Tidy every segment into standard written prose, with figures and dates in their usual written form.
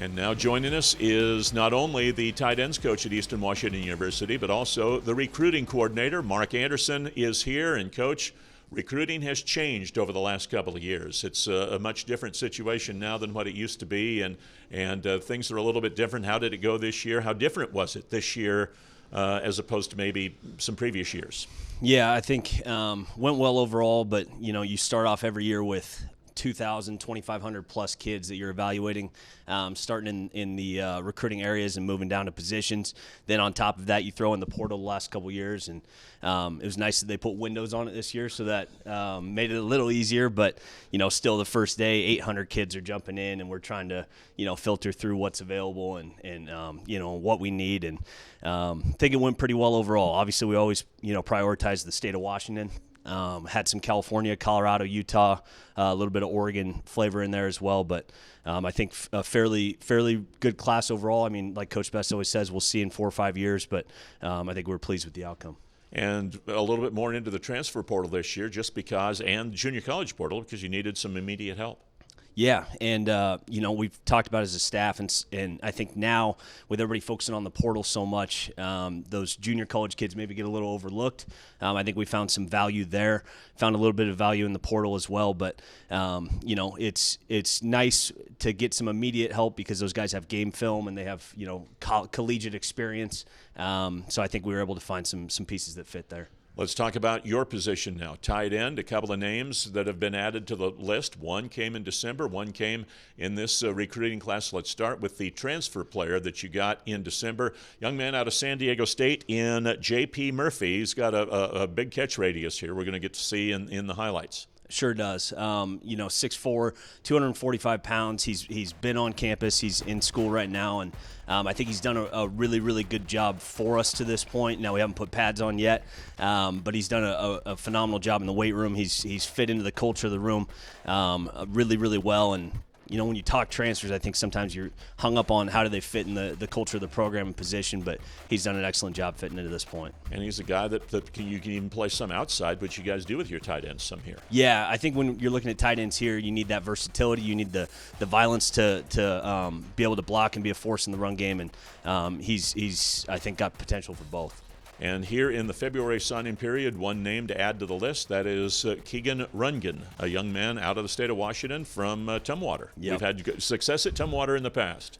And now joining us is not only the tight ends coach at Eastern Washington University, but also the recruiting coordinator. Marc Anderson is here. And, Coach, recruiting has changed over the last couple of years. It's a much different situation now than what it used to be, and things are a little bit different. How did it go this year? How different was it this year as opposed to maybe some previous years? Yeah, I think went well overall, but, you start off every year with 2,000, 2,500 plus kids that you're evaluating, starting in the recruiting areas and moving down to positions. Then on top of that, you throw in the portal the last couple of years, and it was nice that they put windows on it this year, so that made it a little easier. But still the first day, 800 kids are jumping in, and we're trying to filter through what's available and what we need. And I think it went pretty well overall. Obviously, we always prioritize the state of Washington. Had some California, Colorado, Utah, a little bit of Oregon flavor in there as well. But I think a fairly good class overall. I mean, like Coach Best always says, we'll see in 4 or 5 years. But I think we're pleased with the outcome. And a little bit more into the transfer portal this year just because, and the junior college portal, because you needed some immediate help. Yeah, and we've talked about it as a staff, and I think now with everybody focusing on the portal so much, those junior college kids maybe get a little overlooked. I think we found some value there, found a little bit of value in the portal as well. But it's nice to get some immediate help because those guys have game film and they have collegiate experience. So I think we were able to find some pieces that fit there. Let's talk about your position now. Tight end, a couple of names that have been added to the list. One came in December, one came in this recruiting class. Let's start with the transfer player that you got in December. Young man out of San Diego State in J.P. Murphy. He's got a big catch radius here we're going to get to see in the highlights. Sure does. 6'4", 245 pounds. He's been on campus. He's in school right now, and I think he's done a really, really good job for us to this point. Now, we haven't put pads on yet, but he's done a phenomenal job in the weight room. He's fit into the culture of the room really, really well. And when you talk transfers, I think sometimes you're hung up on how do they fit in the culture of the program and position, but he's done an excellent job fitting into this point. And he's a guy that you can even play some outside, which you guys do with your tight ends some here. Yeah, I think when you're looking at tight ends here, you need that versatility. You need the violence to be able to block and be a force in the run game, and he's I think got potential for both. And here in the February signing period, one name to add to the list, that is Keegan Rungan, a young man out of the state of Washington from Tumwater. Yep. We've had success at Tumwater in the past.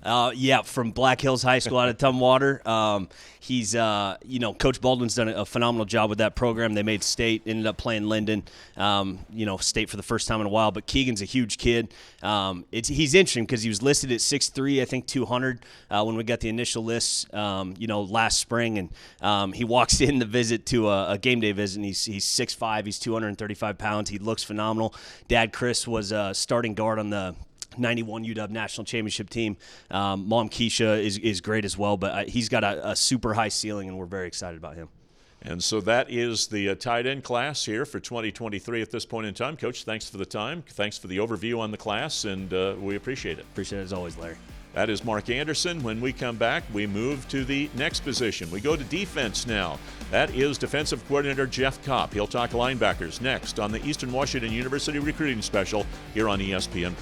From Black Hills High School out of Tumwater. He's, Coach Baldwin's done a phenomenal job with that program. They made state, ended up playing Linden, state for the first time in a while. But Keegan's a huge kid. He's interesting because he was listed at 6'3", I think 200 when we got the initial list, last spring. And he walks in to visit to a game day visit, and he's 6'5", he's 235 pounds. He looks phenomenal. Dad, Chris, was starting guard on the 91 UW National Championship team. Mom, Keisha, is great as well, but he's got a super high ceiling, and we're very excited about him. And so that is the tight end class here for 2023 at this point in time. Coach, thanks for the time. Thanks for the overview on the class, and we appreciate it. Appreciate it as always, Larry. That is Marc Anderson. When we come back, we move to the next position. We go to defense now. That is defensive coordinator Jeff Copp. He'll talk linebackers next on the Eastern Washington University Recruiting Special here on ESPN+.